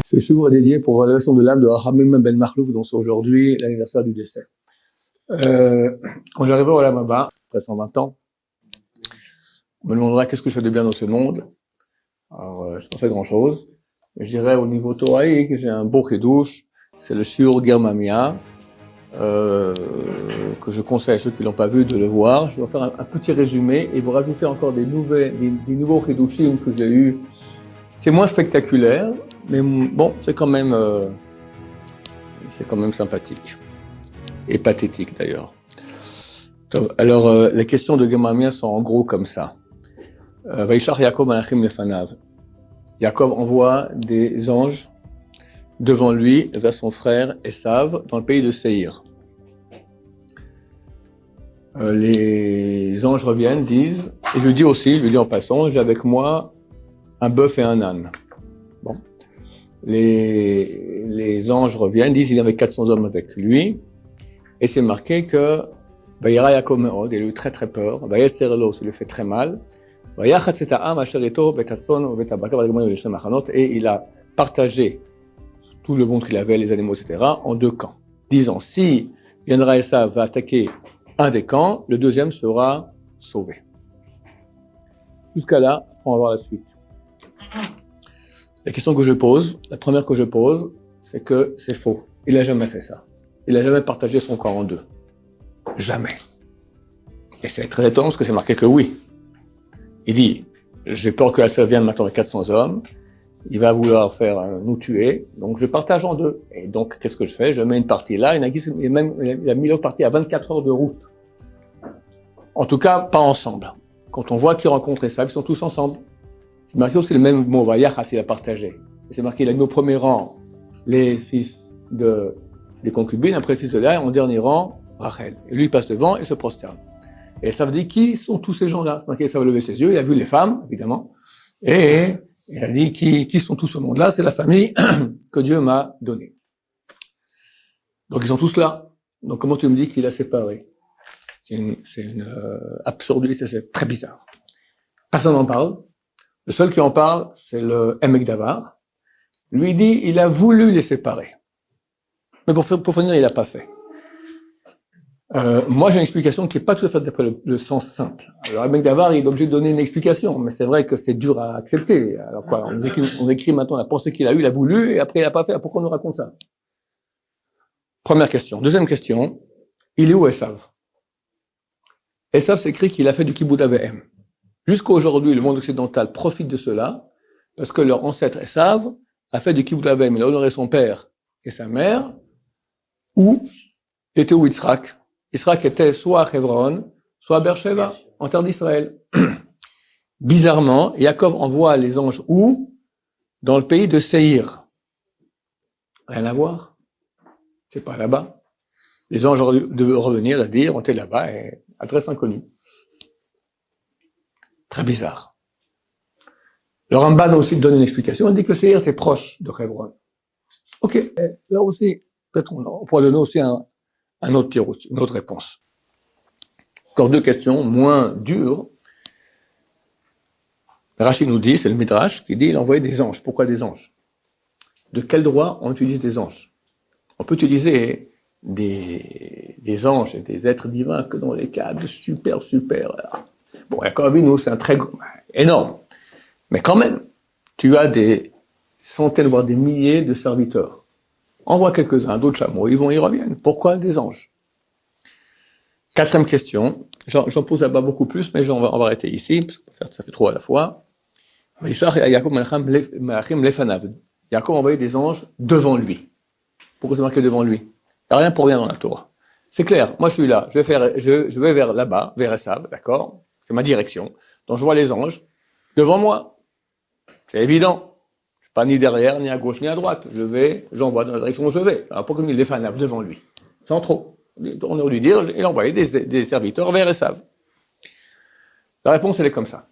Ce jour est dédié pour l'élévation de l'âme de Rahamim Ben Makhlouf, dont c'est aujourd'hui l'anniversaire du décès. Quand j'arriverai au Olam Haba, après 120 ans, on me demandera qu'est-ce que je fais de bien dans ce monde. Alors, je n'ai pas fait grand-chose. Je dirais au niveau Toraïque, j'ai un beau chidouche, c'est le Shiur Germamia, que je conseille à ceux qui l'ont pas vu de le voir. Je vais faire un petit résumé et vous rajouter encore des nouveaux chidushim que j'ai eu. C'est moins spectaculaire, mais bon, c'est quand même sympathique. Et pathétique d'ailleurs. Alors, les questions de Germamia sont en gros comme ça. Vaishar Yaakov Malachim Lefanav. Yaakov envoie des anges devant lui vers son frère Esav dans le pays de Séhir. Les anges reviennent, disent, et lui dit en passant, j'ai avec moi un bœuf et un âne. Bon. Les anges reviennent, disent, il y avait 400 hommes avec lui, et c'est marqué que Vayira Yaakov Me'od, il a eu très très peur, Vayetzer Lo, ça lui fait très mal, et il a partagé tout le monde qu'il avait, les animaux, etc., en deux camps, disant, si viendra Esav va attaquer un des camps, le deuxième sera sauvé. Jusqu'à là, on va voir la suite. La question que je pose, la première que je pose, c'est que c'est faux. Il n'a jamais fait ça. Il n'a jamais partagé son camp en deux. Jamais. Et c'est très étonnant parce que c'est marqué que oui. Il dit, j'ai peur que Esav vienne maintenant avec 400 hommes, il va vouloir faire nous tuer, donc je partage en deux. Et donc, qu'est-ce que je fais? Je mets une partie là, il a mis l'autre partie à 24 heures de route. En tout cas, pas ensemble. Quand on voit qu'ils rencontrent Esav, ils sont tous ensemble. C'est marqué aussi le même mot, Vayachas, il a partagé. Et c'est marqué, il a mis au premier rang les fils des concubines, après les fils de Léa, et en dernier rang, Rachel. Et lui, il passe devant et se prosterne. Et Esav dit, qui sont tous ces gens-là? C'est marqué, Esav a levé ses yeux, il a vu les femmes, évidemment, et il a dit, qui sont tous ce monde-là? C'est la famille que Dieu m'a donnée. Donc ils sont tous là. Donc comment tu me dis qu'il a séparé? C'est une absurdité, c'est très bizarre. Personne n'en parle. Le seul qui en parle, c'est le Emek Davar. Lui dit, il a voulu les séparer. Mais pour finir, il n'a pas fait. Moi, j'ai une explication qui n'est pas tout à fait d'après le sens simple. Alors, Emek Davar, il est obligé de donner une explication, mais c'est vrai que c'est dur à accepter. Alors quoi, on écrit maintenant la pensée qu'il a eue, il a voulu, et après il n'a pas fait. Pourquoi on nous raconte ça? Première question. Deuxième question, il est où Esav? Esav, c'est écrit qu'il a fait du kibbutz avehem. Jusqu'à aujourd'hui, le monde occidental profite de cela, parce que leur ancêtre Esav a fait du kibbutz avehem. Il a honoré son père et sa mère, où était où Yitzhak? Yitzhak était soit à Hebron, soit à Beersheba, en terre d'Israël. Bizarrement, Yaakov envoie les anges où? Dans le pays de Séhir. Rien à voir. C'est pas là-bas. Les anges devaient revenir et dire, on était là-bas, et adresse inconnue. Très bizarre. Le Ramban aussi donne une explication, il dit que Séhir était proche de Hebron. Ok, là aussi, peut-être on pourrait donner aussi une autre réponse. Encore deux questions moins dures. Rashi nous dit, c'est le Midrash qui dit, il a envoyé des anges. Pourquoi des anges? De quel droit on utilise des anges? On peut utiliser des anges et des êtres divins que dans les cas de super. Bon, Yaakov Avinu, c'est un très énorme. Mais quand même, tu as des centaines, voire des milliers de serviteurs. Envoie quelques-uns, d'autres chameaux, ils reviennent. Pourquoi des anges? Quatrième question. J'en pose là-bas beaucoup plus, mais on va arrêter ici, parce que ça fait trop à la fois. Yaakov Malachim Lefanav. Yaakov a envoyé des anges devant lui. Pourquoi c'est marqué devant lui? Il n'y a rien pour rien dans la Torah. C'est clair, moi je suis là, je vais vers là-bas, vers Esav, d'accord? C'est ma direction. Donc je vois les anges devant moi. C'est évident. Je suis pas ni derrière, ni à gauche, ni à droite. J'envoie dans la direction où je vais. Alors pourquoi il les Lefanav devant lui? Sans trop. On aurait dû dire, il a envoyé des serviteurs vers Esav. La réponse, elle est comme ça.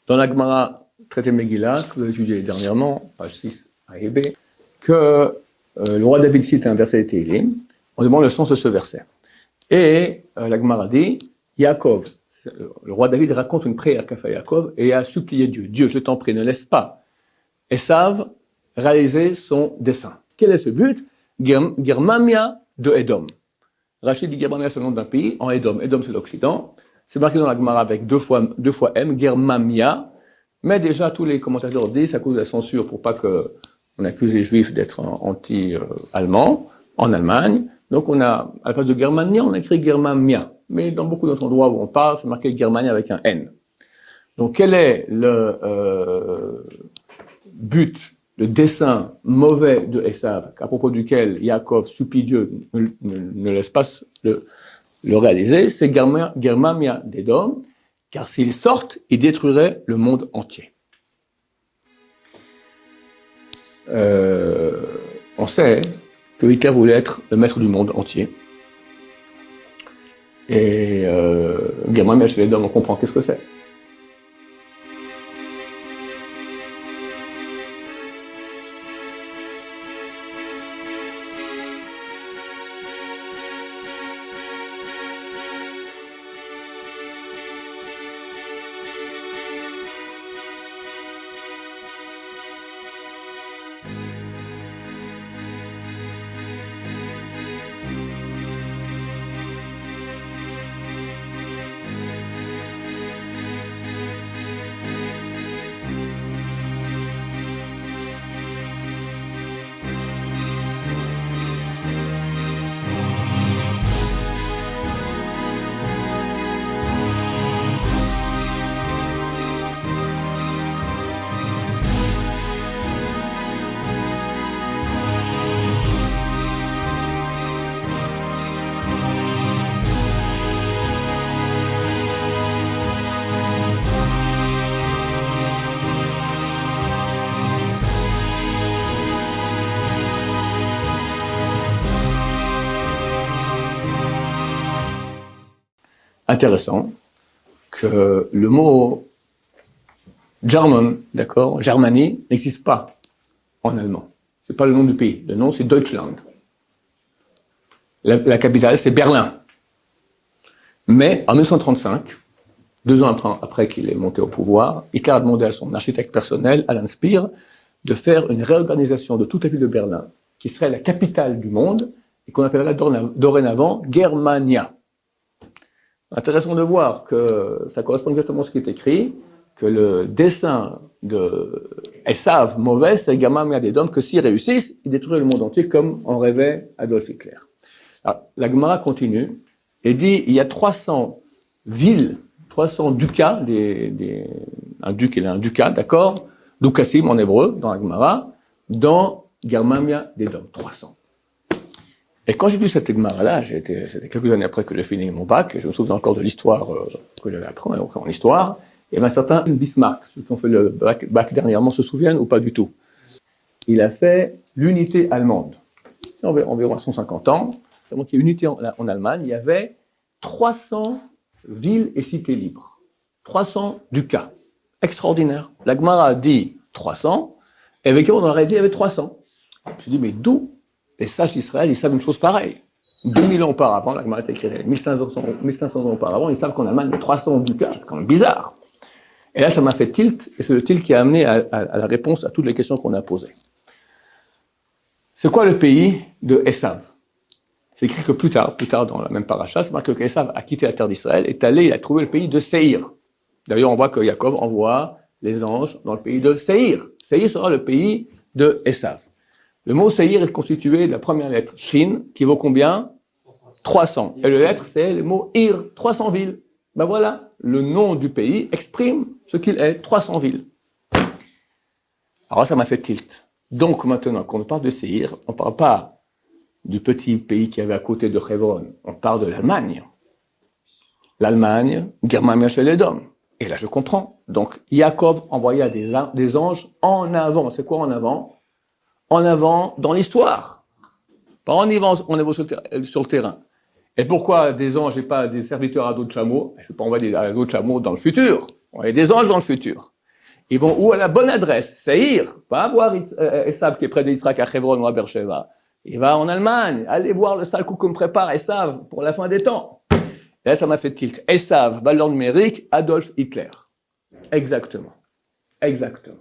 Dans la Gemara, traité Megillah, que vous avez étudié dernièrement, page 6 A et B, que le roi David cite un verset de Tehillim, on demande le sens de ce verset. Et la Gemara dit, Yaakov, le roi David raconte une prière qu'a fait Yaakov et a supplié Dieu. Dieu, je t'en prie, ne laisse pas Esav réaliser son dessein. Quel est ce but? Germania de Edom. Rachid dit Germania, c'est le nom d'un pays, en Edom. Edom, c'est l'Occident. C'est marqué dans la Gemara avec deux fois M, Germania. Mais déjà, tous les commentateurs disent, à cause de la censure, pour pas qu'on accuse les Juifs d'être anti-allemands, en Allemagne. Donc, à la place de Germania, on a écrit Germania. Mais dans beaucoup d'autres endroits où on parle, c'est marqué Germania avec un N. Donc, quel est le but, le dessein mauvais de Esav, à propos duquel Yaakov supplie Dieu ne laisse pas le réaliser? C'est Germania d'Edom, car s'ils sortent, ils détruiraient le monde entier. On sait que Hitler voulait être le maître du monde entier. Et Germania chez Edom, on comprend qu'est-ce que c'est. Intéressant que le mot German, d'accord, Germanie, n'existe pas en allemand. C'est pas le nom du pays. Le nom, c'est Deutschland. La capitale, c'est Berlin. Mais en 1935, 2 ans après qu'il est monté au pouvoir, Hitler a demandé à son architecte personnel, Alan Speer, de faire une réorganisation de toute la ville de Berlin, qui serait la capitale du monde, et qu'on appellerait dorénavant Germania. Intéressant de voir que ça correspond exactement à ce qui est écrit, que le dessein de Esav mauvais, c'est Germania d'Edom, que s'ils réussissent, ils détruiraient le monde entier comme en rêvait Adolf Hitler. Alors, la Gemara continue et dit il y a 300 villes, 300 ducats, un duc et un ducat, d'accord, Dukassim en hébreu, dans la Gemara, dans Germania d'Edom, 300. Et quand j'ai lu cette Gemara-là, c'était quelques années après que j'ai fini mon bac, et je me souviens encore de l'histoire que j'avais appris en histoire, et bien certains, Bismarck, ceux qui ont fait le bac dernièrement, se souviennent ou pas du tout. Il a fait l'unité allemande. Environ à 150 ans, donc il y a une unité en Allemagne, il y avait 300 villes et cités libres. 300 ducats. Extraordinaire. La Gemara dit 300, et avec eux, on aurait dit il y avait 300. Je me suis dit, mais d'où les sages d'Israël, ils savent une chose pareille. 2000 ans auparavant, la Gemara est écrite, 1500 ans auparavant, ils savent qu'en Allemagne, il y a 300 ducats, c'est quand même bizarre. Et là, ça m'a fait tilt, et c'est le tilt qui a amené à la réponse à toutes les questions qu'on a posées. C'est quoi le pays de Esav? C'est écrit que plus tard dans la même paracha, c'est marqué que Esav a quitté la terre d'Israël, est allé, il a trouvé le pays de Séhir. D'ailleurs, on voit que Yaakov envoie les anges dans le pays de Séhir. Séhir sera le pays de Esav. Le mot Séhir est constitué de la première lettre, Shin, qui vaut combien? 300. Et la lettre, c'est le mot Ir, 300 villes. Ben voilà, le nom du pays exprime ce qu'il est, 300 villes. Alors ça m'a fait tilt. Donc maintenant, quand on parle de Séhir, on ne parle pas du petit pays qui avait à côté de Hebron, on parle de l'Allemagne. L'Allemagne, Germania chez l'Edom. Et là, je comprends. Donc, Yaakov envoya des anges en avant. C'est quoi en avant? En avant dans l'histoire. Pas en avant sur le terrain. Et pourquoi des anges et pas des serviteurs à dos de chameau? Je ne vais pas envoyer à dos de chameau dans le futur. On a des anges dans le futur. Ils vont où? À la bonne adresse? Séhir. Pas voir Esav qui est près d'Yitzhak à Hebron ou à Beersheba. Il va en Allemagne. Allez voir le sale coup qu'on prépare Esav pour la fin des temps. Et là, ça m'a fait tilt. Esav, valeur numérique, Adolf Hitler. Exactement. Exactement.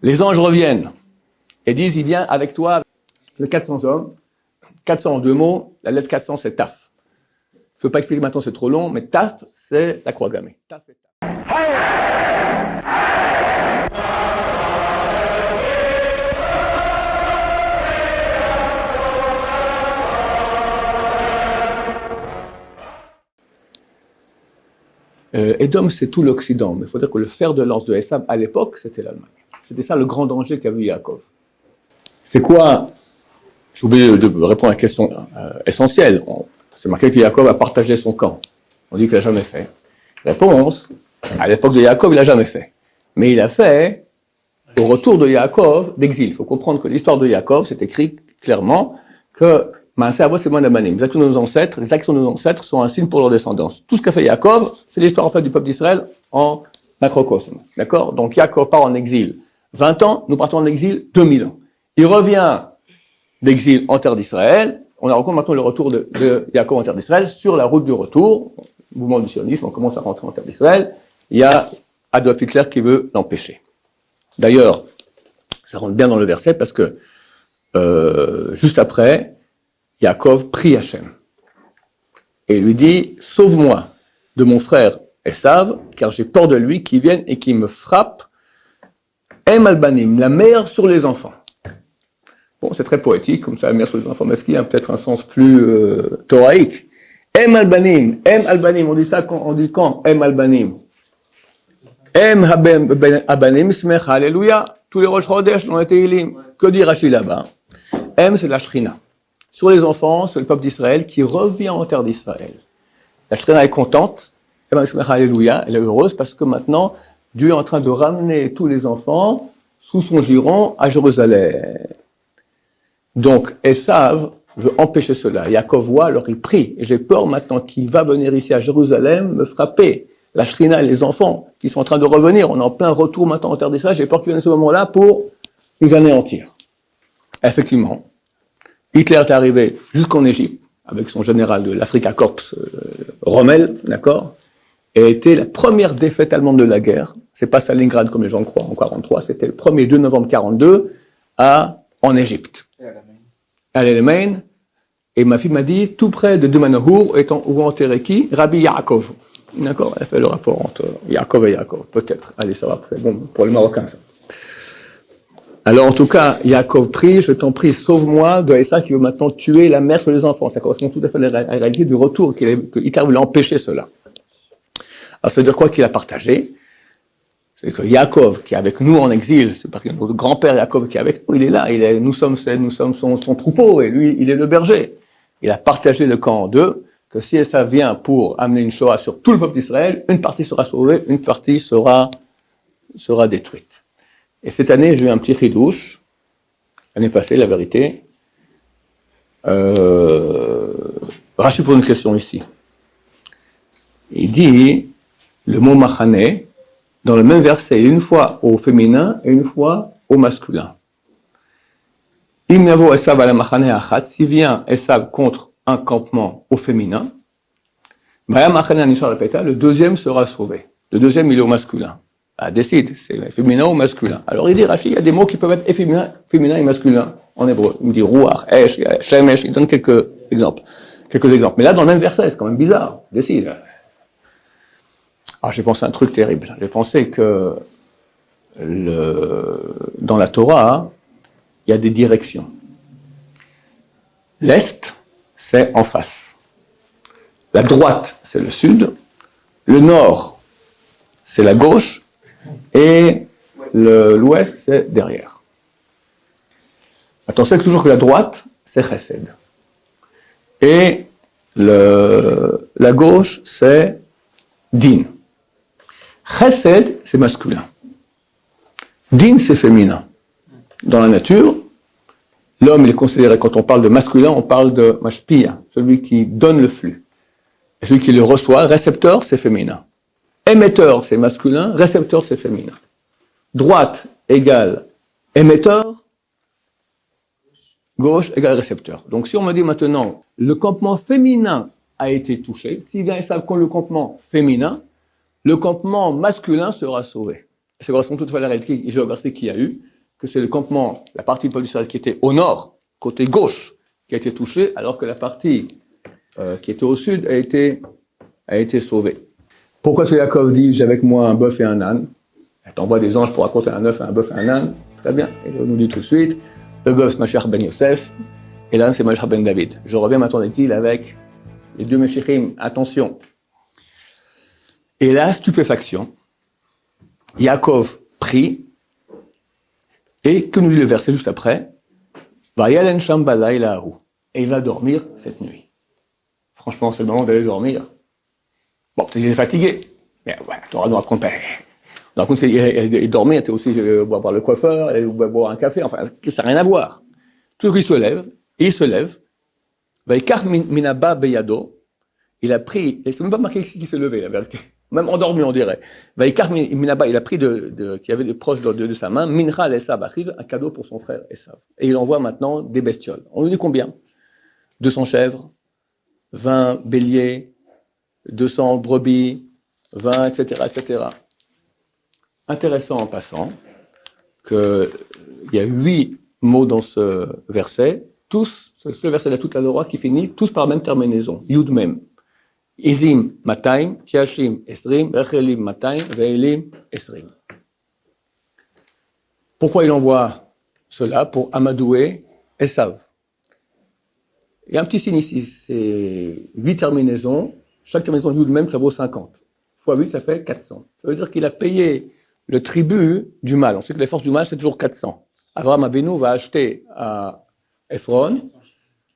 Les anges reviennent et disent, il vient avec toi, les 400 hommes, 400 en 2 mots, la lettre 400 c'est Taf. Je ne peux pas expliquer maintenant, c'est trop long, mais Taf, c'est la croix gammée. Taf et Taf. Édom, c'est tout l'Occident, mais il faut dire que le fer de lance de Esav, à l'époque, c'était l'Allemagne. C'était ça le grand danger qu'a vu Yaakov. C'est quoi? J'ai oublié de répondre à la question essentielle. C'est marqué que Yaakov a partagé son camp. On dit qu'il n'a jamais fait. Réponse, à l'époque de Yaakov, il n'a jamais fait. Mais il a fait au retour de Yaakov d'exil. Il faut comprendre que l'histoire de Yaakov, c'est écrit clairement que les actions de nos ancêtres sont un signe pour leur descendance. Tout ce qu'a fait Yaakov, c'est l'histoire en fait du peuple d'Israël en macrocosme. D'accord? Donc Yaakov part en exil 20 ans, nous partons en exil 2000 ans. Il revient d'exil en terre d'Israël. On a rencontré maintenant le retour de Yaakov en terre d'Israël. Sur la route du retour, mouvement du sionisme, on commence à rentrer en terre d'Israël. Il y a Adolf Hitler qui veut l'empêcher. D'ailleurs, ça rentre bien dans le verset parce que juste après, Yaakov prie Hachem et lui dit « Sauve-moi de mon frère Esav, car j'ai peur de lui qui vienne et qui me frappe. Em albanim, la mère sur les enfants. » Bon, c'est très poétique, comme ça, la mère sur les enfants, mais est-ce qu'il y a peut-être un sens plus thoraïque? Em albanim, on dit ça quand on dit quand? Em albanim. Em abanim smech, alléluia. Tous les Rosh Chodesh ont été élim. Que dit Rashi là-bas? Em, c'est la Shrina. Sur les enfants, c'est le peuple d'Israël qui revient en terre d'Israël. La Shrina est contente. Em smech, alléluia. Elle est heureuse parce que maintenant, Dieu est en train de ramener tous les enfants sous son giron à Jérusalem. Donc, Esav veut empêcher cela. Yaakov voit, alors il prie. Et j'ai peur maintenant qu'il va venir ici à Jérusalem me frapper. La Shrina et les enfants qui sont en train de revenir. On est en plein retour maintenant en terre d'Israël. J'ai peur qu'il vienne à ce moment-là pour nous anéantir. Effectivement, Hitler est arrivé jusqu'en Égypte avec son général de l'Africa Corps, Rommel, d'accord, et a été la première défaite allemande de la guerre. C'est pas Stalingrad comme les gens croient en 43, c'était le 1er 2 novembre 42 en Égypte. À l'Allemagne. Et ma fille m'a dit, tout près de Dumanohur, où enterré qui? Rabbi Yaakov. D'accord? Elle fait le rapport entre Yaakov et Yaakov. Peut-être. Allez, ça va. C'est bon pour les Marocains, ça. Alors, en tout cas, Yaakov prie, je t'en prie, sauve-moi de Esav qui veut maintenant tuer la mère sur les enfants. Ça correspond tout à fait à la réalité du retour, que Hitler voulait empêcher cela. Alors, ça veut dire quoi qu'il a partagé? C'est que Yaakov, qui est avec nous en exil, c'est parce que notre grand-père Yaakov qui est avec nous, il est là, nous sommes son troupeau, et lui, il est le berger. Il a partagé le camp en deux, que si ça vient pour amener une Shoah sur tout le peuple d'Israël, une partie sera sauvée, une partie sera détruite. Et cette année, j'ai eu un petit chidouche, l'année passée, la vérité. Rachi pose une question ici. Il dit, le mot machane, dans le même verset, une fois au féminin et une fois au masculin. Im yavo Esav ala machane achat, si vient Esav contre un campement au féminin, le deuxième sera sauvé. Le deuxième, il est au masculin. Ah, décide, c'est féminin ou masculin. Alors il dit, Rachi, il y a des mots qui peuvent être féminin et masculin en hébreu. Il dit ruach, esh, shemesh, il donne quelques exemples. Mais là, dans le même verset, c'est quand même bizarre. Décide. Alors j'ai pensé à un truc terrible. J'ai pensé que dans la Torah, il y a des directions. L'Est, c'est en face. La droite, c'est le sud. Le nord, c'est la gauche. Et l'ouest, c'est derrière. Attention, toujours que la droite, c'est chesed. Et la gauche, c'est din. Chesed, c'est masculin. Din, c'est féminin. Dans la nature, l'homme, il est considéré, quand on parle de masculin, on parle de mashpia, celui qui donne le flux. Et celui qui le reçoit, récepteur, c'est féminin. Émetteur, c'est masculin, récepteur, c'est féminin. Droite égale émetteur, gauche égale récepteur. Donc si on me dit maintenant, le campement féminin a été touché, s'il vient et savent qu'on le campement féminin, le campement masculin sera sauvé. ça correspond tout à fait à la réalité géographique qu'il y a eu, que c'est le campement, la partie du peuple d'Israël qui était au nord, côté gauche, qui a été touchée, alors que la partie qui était au sud a été sauvée. Pourquoi est-ce que Yaakov dit « j'ai avec moi un bœuf et un âne » Elle t'envoie des anges pour raconter un œuf, un bœuf et un âne. Très bien. Et il nous dit tout de suite, le bœuf c'est Mashiach ben Yosef, et l'âne c'est Mashiach ben David. Je reviens maintenant, dit-il, avec les deux Meshichim. Attention. Et la stupéfaction, Yaakov prie, et que nous dit le verset juste après, Vayalen sham balayla hahu. Et il va dormir cette nuit. Franchement, c'est le moment d'aller dormir. Bon, peut-être qu'il est fatigué. Mais ouais, tu auras nous raconter. On raconte qu'il dormir, tu aussi voir le coiffeur, il va boire un café, enfin, ça n'a rien à voir. Tout qu'il se lève, il se lève, Vaikar minaba beyado, il a pris, et c'est même pas marqué qu'il s'est levé, la vérité. Même endormi, on dirait. Vaikar minaba, il a pris qu'il y avait des proches de sa main, Mincha l'Esav arrive, un cadeau pour son frère Esav. Et il envoie maintenant des bestioles. On nous dit combien? 200 chèvres, 20 béliers, 200 brebis, 20, etc., etc. Intéressant en passant qu'il y a 8 mots dans ce verset, tous, ce verset de toute la Torah qui finit tous par la même terminaison, Yud Mem. Izim Mataim, Tiashim Esrim, Rechelim Mataim, Ve'elim Esrim. Pourquoi il envoie cela? Pour amadouer Esav. Il y a un petit signe ici, c'est 8 terminaisons, chaque terminaison Yud Mem, ça vaut 50. Fois 8, ça fait 400. Ça veut dire qu'il a payé le tribut du mal. On sait que les forces du mal, c'est toujours 400. Abraham Avinu va acheter à Ephron,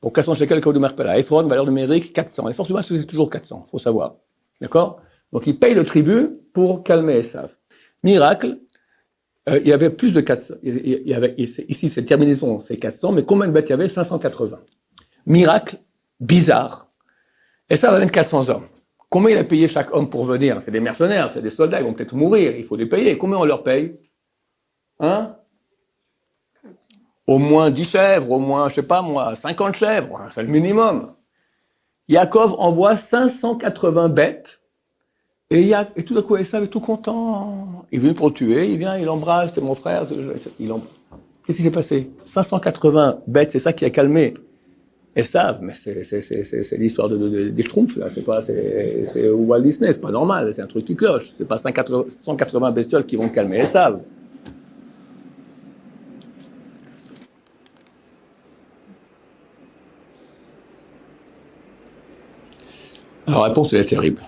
pour 400 shekels de Marpella. Ephron, valeur numérique, 400. Les forces du mal, c'est toujours 400, il faut savoir. D'accord? Donc, il paye le tribut pour calmer Esav. Miracle, il y avait plus de 400. Il y avait, ici, cette terminaison, c'est 400, mais combien de bêtes il y avait? 580. Miracle, bizarre. Esav avait 400 hommes. Combien il a payé chaque homme pour venir? C'est des mercenaires, c'est des soldats, ils vont peut-être mourir, il faut les payer. Combien on leur paye? Hein? Au moins 10 chèvres, au moins, je sais pas moi, 50 chèvres, c'est le minimum. Yaakov envoie 580 bêtes, et tout d'un coup, Esav est tout content. Il vient pour le tuer, il vient, il embrasse, c'est mon frère. Qu'est-ce qui s'est passé? 580 bêtes, c'est ça qui a calmé Esav, mais c'est l'histoire des schtroumpfs, là, c'est Walt Disney, c'est pas normal, c'est un truc qui cloche. C'est pas 180 bestioles qui vont calmer Esav. Alors, la réponse, elle est terrible.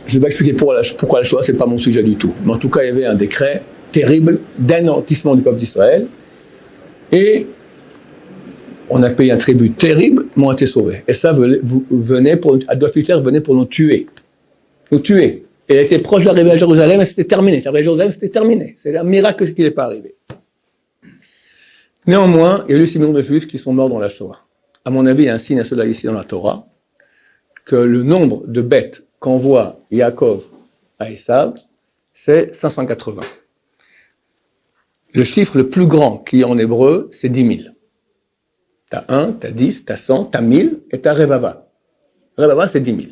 Je vais expliquer pourquoi la Shoah, c'est pas mon sujet du tout. Mais en tout cas, il y avait un décret terrible d'anéantissement du peuple d'Israël. Et on a payé un tribut terrible, mais on a été sauvés. Et ça Adolf Hitler venait pour nous tuer. Nous tuer. Et il était proche d'arriver à Jérusalem et c'était terminé. Arrivé à Jérusalem, c'était terminé. C'est un miracle qu'il n'est pas arrivé. Néanmoins, il y a eu 6 millions de Juifs qui sont morts dans la Shoah. À mon avis, il y a un signe à cela ici dans la Torah, que le nombre de bêtes qu'envoie Yaakov à Esav, c'est 580. Le chiffre le plus grand qu'il y a en hébreu, c'est 10 000. T'as 1, t'as 10, t'as 100, t'as 1000 et t'as Revava. Revava, c'est 10 000.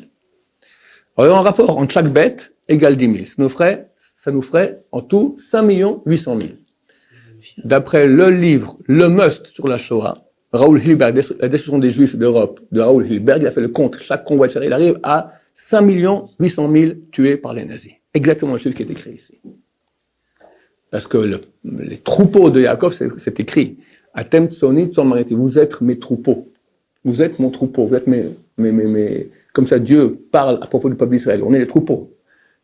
Alors, un rapport entre chaque bête égale 10 000. Ça nous ferait en tout 5 800 000. D'après le livre Le Must sur la Shoah, Raoul Hilberg, la destruction des Juifs d'Europe, de Raoul Hilberg, il a fait le compte. Chaque convoi de il arrive à 5 800 000 tués par les nazis. Exactement le chiffre qui est écrit ici. Parce que les troupeaux de Yaakov, c'est écrit. Atem tsoni tsomariti. Vous êtes mes troupeaux. Vous êtes mon troupeau. Vous êtes mes. Comme ça, Dieu parle à propos du peuple d'Israël. On est les troupeaux.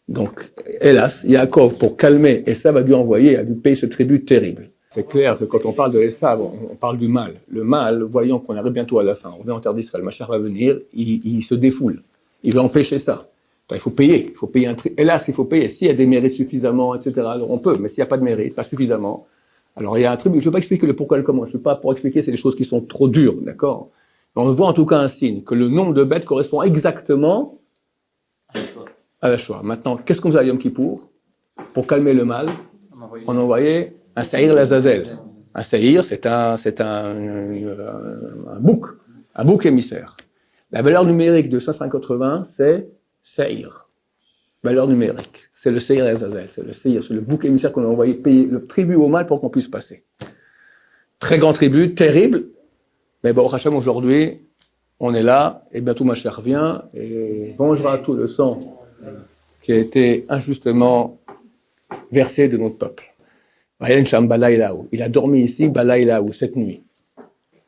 Donc, hélas, Yaakov, pour calmer Esav, a dû payer ce tribut terrible. C'est clair que quand on parle de Esav, on parle du mal. Le mal, voyant qu'on arrive bientôt à la fin, on revient en terre d'Israël, Mashiach va venir, il se défoule. Il veut empêcher ça. Il faut payer un tribut. Hélas, il faut payer. S'il y a des mérites suffisamment, etc., alors on peut. Mais s'il n'y a pas de mérite, pas suffisamment, alors il y a un tribut. Je ne vais pas expliquer le pourquoi et le comment. Je ne suis pas pour expliquer, c'est des choses qui sont trop dures, d'accord? On voit en tout cas un signe, que le nombre de bêtes correspond exactement à la Shoah. Maintenant, qu'est-ce qu'on faisait à Yom Kippour? Pour calmer le mal, on envoyait un Saïr Lazazel. Un Saïr, c'est un bouc émissaire. La valeur numérique de 580, c'est Seir. Valeur numérique. C'est le Seir Azazel. C'est le Seir, c'est le bouc émissaire qu'on a envoyé payer le tribut au mal pour qu'on puisse passer. Très grand tribut, terrible. Mais bon, Hachem, aujourd'hui, on est là, et bientôt ma chère vient, et vengera tout le sang qui a été injustement versé de notre peuple. Il a dormi ici, Balaïlaou, cette nuit.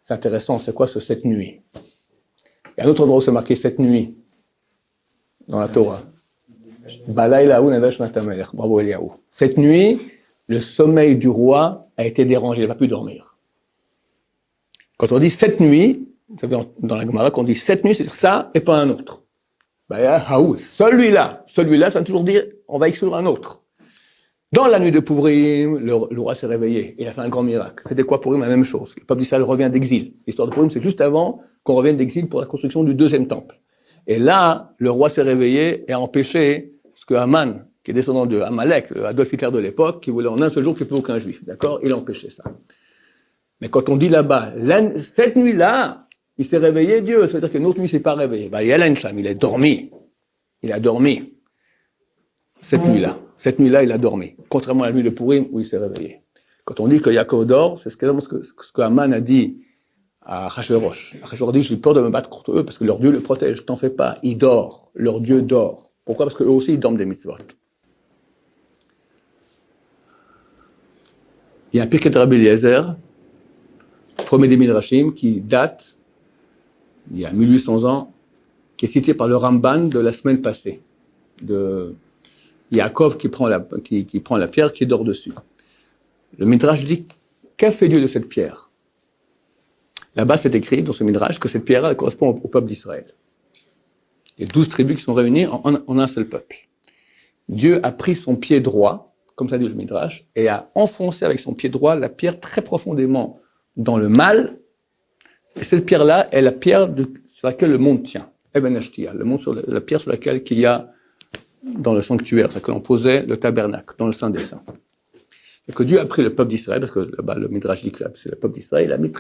C'est intéressant, c'est quoi ce cette nuit? Il y a un autre endroit où c'est marqué cette nuit, dans la Torah. Balaïlaou Nevesh Matamer. Bravo Eliaou. Cette nuit, le sommeil du roi a été dérangé, il n'a pas pu dormir. Quand on dit cette nuit, vous savez, dans la Gemara, quand on dit cette nuit, c'est ça et pas un autre. Celui-là, ça veut toujours dire, on va exclure un autre. Dans la nuit de Pourim, le roi s'est réveillé. Il a fait un grand miracle. C'était quoi Pourim? La même chose. Le peuple d'Israël revient d'exil. L'histoire de Pourim, c'est juste avant qu'on revienne d'exil pour la construction du deuxième temple. Et là, le roi s'est réveillé et a empêché ce que Haman, qui est descendant de Amalek, le Adolf Hitler de l'époque, qui voulait en un seul jour qu'il n'y ait plus aucun juif. D'accord? Il a empêché ça. Mais quand on dit là-bas, cette nuit-là, il s'est réveillé, Dieu, c'est-à-dire qu'une autre nuit, il ne s'est pas réveillé. Il y a l'Encham, il a dormi. Il a dormi. Cette nuit-là, il a dormi. Contrairement à la nuit de Pourim, où il s'est réveillé. Quand on dit que Yaakov dort, c'est ce que Haman a dit à Achashverosh. Achashverosh dit, j'ai peur de me battre contre eux, parce que leur Dieu le protège. T'en fais pas. Il dort. Leur Dieu dort. Pourquoi? Parce qu'eux aussi, ils dorment des mitzvot. Il y a un Pirkei de Rabbi Eliezer, premier des Midrashim, qui date, il y a 1800 ans, qui est cité par le Ramban de la semaine passée, de Yaakov qui prend la pierre, qui dort dessus. Le Midrash dit, qu'a fait Dieu de cette pierre? Là-bas, c'est écrit dans ce Midrash que cette pierre, elle correspond au peuple d'Israël. Il y a 12 tribus qui sont réunies en un seul peuple. Dieu a pris son pied droit, comme ça dit le Midrash, et a enfoncé avec son pied droit la pierre très profondément dans le mal. Et cette pierre-là est la pierre sur laquelle le monde tient. Eben Ashtia, la pierre sur laquelle qu'il y a dans le sanctuaire, c'est-à-dire que l'on posait le tabernacle, dans le Saint des Saints. Et que Dieu a pris le peuple d'Israël, parce que là-bas, le Midrash dit que c'est le peuple d'Israël, il a mis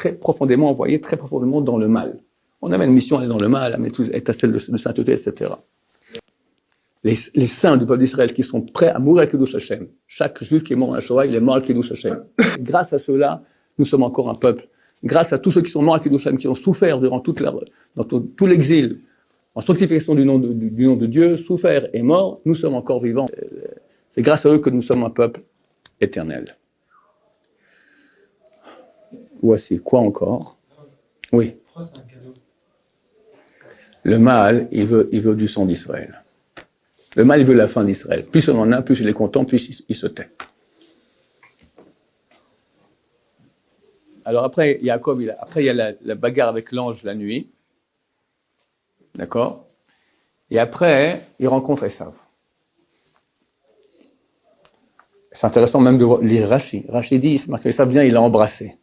envoyé très profondément dans le mal. On avait une mission, aller dans le mal, à mettre tout étincelle de sainteté, etc. Les saints du peuple d'Israël qui sont prêts à mourir à Kiddush Hashem. Chaque juif qui est mort à la Shoah, il est mort à Kiddush Hashem. Grâce à ceux-là, nous sommes encore un peuple. Grâce à tous ceux qui sont morts à Kiddush Hashem, qui ont souffert durant dans tout l'exil, en sanctification du nom de Dieu, souffert et mort, nous sommes encore vivants. C'est grâce à eux que nous sommes un peuple éternel. Voici, quoi encore? Oui. Le mal, il veut du sang d'Israël. Le mal, il veut la fin d'Israël. Plus on en a, plus il est content, plus il se tait. Alors après, Yaakov, il y a la bagarre avec l'ange la nuit. D'accord? Et après, il rencontre Esav. C'est intéressant même de lire Rashi. Rashi dit, c'est marqué, Esav vient, il l'a embrassé.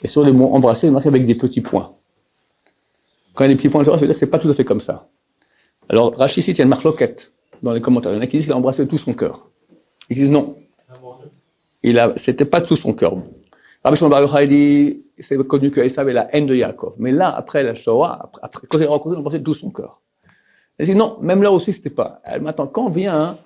Et sur le mot embrasser, il marqué avec des petits points. Quand il y a des petits points, ça veut dire que c'est pas tout à fait comme ça. Alors, Rashi cite, il y a une marloquette dans les commentaires. Il y en a qui disent qu'il a embrassé de tout son cœur. Ils disent non. C'était pas de tout son cœur. Rabbi Shimon Bar Yochai dit, c'est connu que Esav est la haine de Yaakov. Mais là, après la Shoah, quand il a rencontré, il a embrassé de tout son cœur. Il dit non, même là aussi, c'était pas. Maintenant, quand vient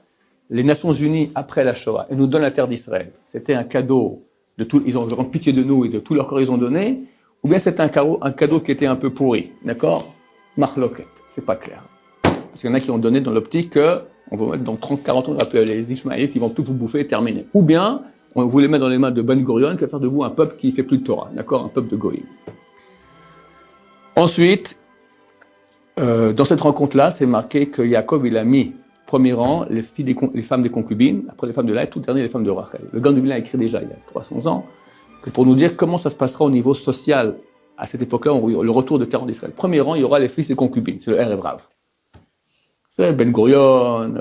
les Nations Unies après la Shoah et nous donnent la terre d'Israël, c'était un cadeau de tout, ils ont vraiment pitié de nous et de tout leur corps ils ont donné, ou bien c'était un cadeau qui était un peu pourri, d'accord? Marloquette, c'est pas clair. Parce qu'il y en a qui ont donné dans l'optique qu'on va mettre dans 30, 40 ans, on va appeler les Ishmaélites, qui vont tout vous bouffer et terminer. Ou bien, on voulait mettre dans les mains de Ben Gurion, qui va faire de vous un peuple qui fait plus de Torah, d'accord? Un peuple de Goïm. Ensuite, dans cette rencontre-là, c'est marqué que Yaakov, il a mis, premier rang, les femmes des concubines, après les femmes de Léa, et tout dernier, les femmes de Rachel. Le Gaon de Vilna a écrit déjà, il y a 300 ans, que pour nous dire comment ça se passera au niveau social, à cette époque-là, le retour de terre en Israël. Premier rang, il y aura les fils des concubines, c'est le Erev Rav. C'est Ben Gurion,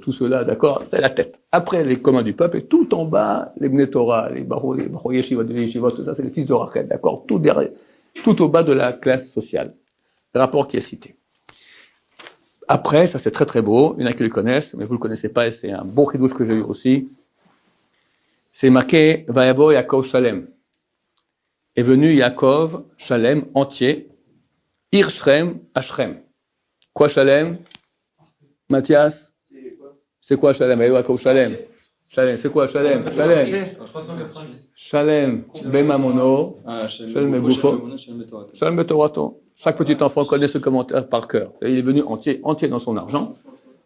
tout cela, d'accord, c'est la tête. Après, les communs du peuple, et tout en bas, les Bnei Torah, les Baro Yeshiva, les Yeshiva, tout ça, c'est les fils de Rachel, d'accord, tout au bas de la classe sociale. Le rapport qui est cité. Après, ça c'est très très beau, il y en a qui le connaissent, mais vous le connaissez pas, et c'est un beau chidouche que j'ai eu aussi. C'est marqué, Vayavo Yaakov Shalem. Est venu Yaakov, Shalem, entier, Ir Shrem à Shrem. Quoi Shalem? Mathias? C'est quoi Shalem? Shalem. Shalem, c'est quoi Shalem? Shalem. 390. Shalem, Bemamono. Shalem Begoufo. Shalem Betorato. Chaque petit enfant connaît ce commentaire par cœur. Il est venu entier dans son argent,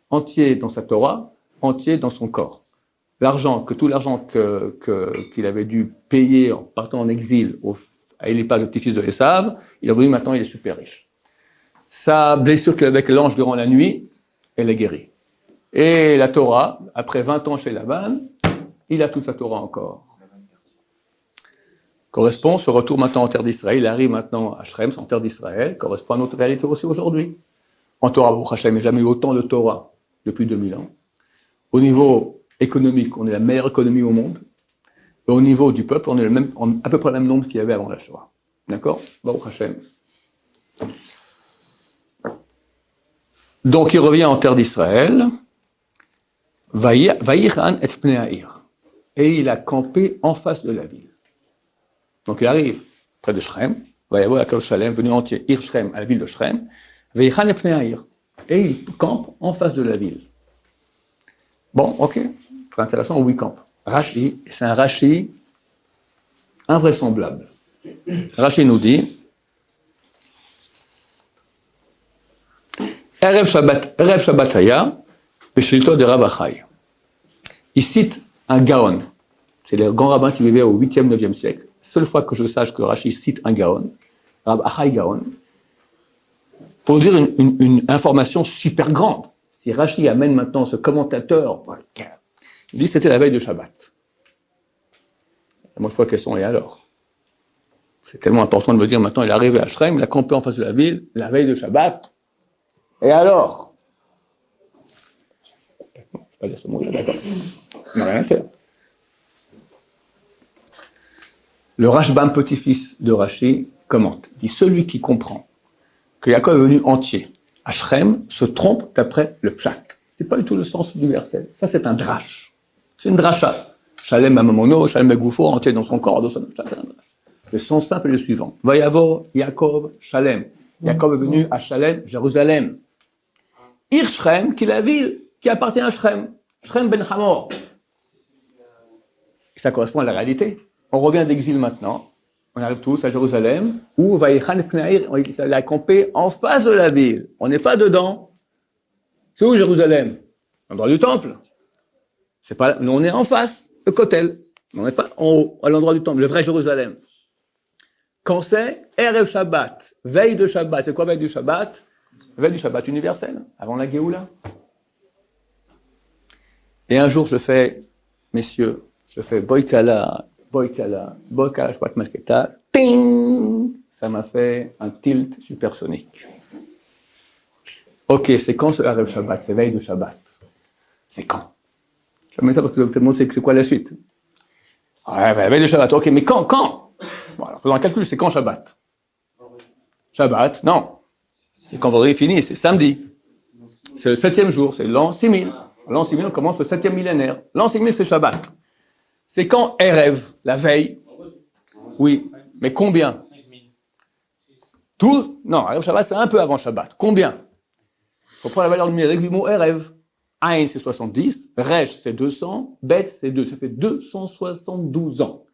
entier dans sa Torah, entier dans son corps. Tout l'argent qu'il avait dû payer en partant en exil à Eliphaz, le petit-fils de Esav, il est revenu maintenant, il est super riche. Sa blessure qu'il avait avec l'ange durant la nuit, elle est guérie. Et la Torah, après 20 ans chez Laban, il a toute sa Torah encore. Correspond, ce retour maintenant en terre d'Israël, il arrive maintenant à Shrem, en terre d'Israël, correspond à notre réalité aussi aujourd'hui. En Torah, Baruch Hashem, il n'y a jamais eu autant de Torah depuis 2000 ans. Au niveau économique, on est la meilleure économie au monde. Et au niveau du peuple, on est à peu près le même nombre qu'il y avait avant la Shoah. D'accord? Baruch Hashem. Donc il revient en terre d'Israël. Vaïchan et Pneaïr. Et il a campé en face de la ville. Donc il arrive près de Shrem, Vaïavo Akal Shalem, venu entier, Ir Shrem, à la ville de Shrem, Vaïchan et Pneaïr. Et il campe en face de la ville. Bon, ok, très intéressant où il campe. Rashi, c'est un Rashi invraisemblable. Rashi nous dit Erev Shabbat Haya, Beshilto de Rav Achai. Il cite un Gaon. C'est les grands rabbins qui vivaient au 8e, 9e siècle. Seule fois que je sache que Rashi cite un Gaon, Rav Achai Gaon, pour dire une information super grande. Si Rashi amène maintenant ce commentateur, il dit que c'était la veille de Shabbat. Et moi je pose la question, et alors? C'est tellement important de me dire maintenant, il est arrivé à Shrem, il a campé en face de la ville, la veille de Shabbat. Et alors? Je ne vais pas dire ce mot-là, d'accord. On n'a rien à faire. Le Rashbam, petit-fils de Rashi, commente, dit celui qui comprend que Yaakov est venu entier à Shrem se trompe d'après le pshat. C'est pas du tout le sens du verset. Ça, c'est un drash. C'est une drasha. Shalem Amamono, Shalem Begoufo, entier dans son corps, c'est un drash. Le sens simple est le suivant. Vayavo, Yaakov, Shalem. Yaakov est venu à Shalem, Jérusalem. Ir Shrem, qui est la ville qui appartient à Shrem. Shrem ben Hamor. Ça correspond à la réalité. On revient d'exil maintenant. On arrive tous à Jérusalem, où Vaïchan Pneaïr, il a campé en face de la ville. On n'est pas dedans. C'est où Jérusalem? L'endroit du temple. C'est pas, nous on est en face, le Kotel. On n'est pas en haut, à l'endroit du temple, le vrai Jérusalem. Quand c'est Erev Shabbat, veille de Shabbat. C'est quoi veille du Shabbat? Veille du Shabbat universel, avant la Géoula. Et un jour, messieurs, je fais Boykala, Shabbat Malketa, ting! Ça m'a fait un tilt supersonique. Ok, c'est quand ce Erev Shabbat? C'est veille de Shabbat. C'est quand? Je mets ça parce que tout le monde sait c'est quoi la suite. Ouais, veille de Shabbat, ok, mais quand? Bon, alors faisons un calcul, c'est quand Shabbat? Shabbat, non. C'est quand vendredi finit, c'est samedi. C'est le 7e jour, c'est l'an 6000. L'an 6000, on commence le 7e millénaire. L'an 6000, c'est Shabbat. C'est quand Erev, la veille? Oui, mais combien? Tout? Non, Erev Shabbat, c'est un peu avant Shabbat. Combien? Il faut prendre la valeur numérique du mot Erev. Ain, c'est 70, Resh, c'est 200, Bet, c'est 2. Ça fait 272 ans.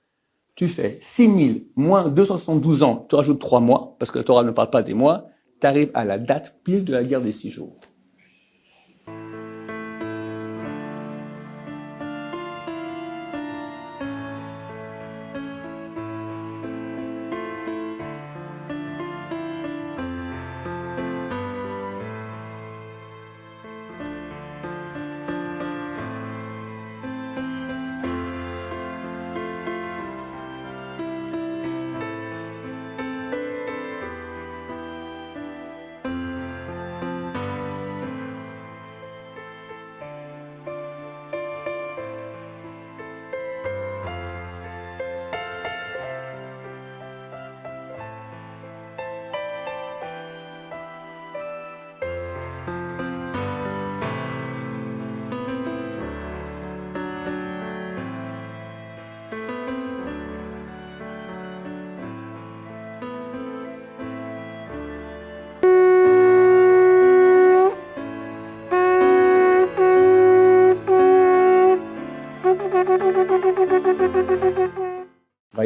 Tu fais 6000 moins 272 ans, tu rajoutes 3 mois, parce que la Torah ne parle pas des mois, tu arrives à la date pile de la guerre des 6 jours.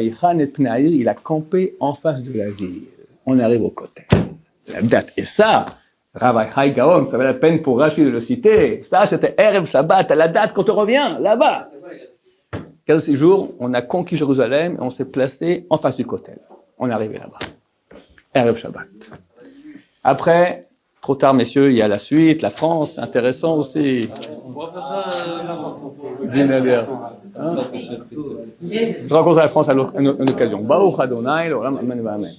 Vaïchan et Pnaïr, il a campé en face de la ville. On arrive au côté. La date. Et ça, Rav Chaim Gaon, ça valait la peine pour Rashi de le citer. Ça, c'était Erev Shabbat, à la date quand on revient, là-bas. 15 jours, on a conquis Jérusalem et on s'est placé en face du Kotel. On est arrivé là-bas. Erev Shabbat. Après, trop tard, messieurs, il y a la suite, la France, c'est intéressant aussi. On va faire ça. Je rencontre la France à une occasion. Baruch Adonai, l'olam, amen, amen.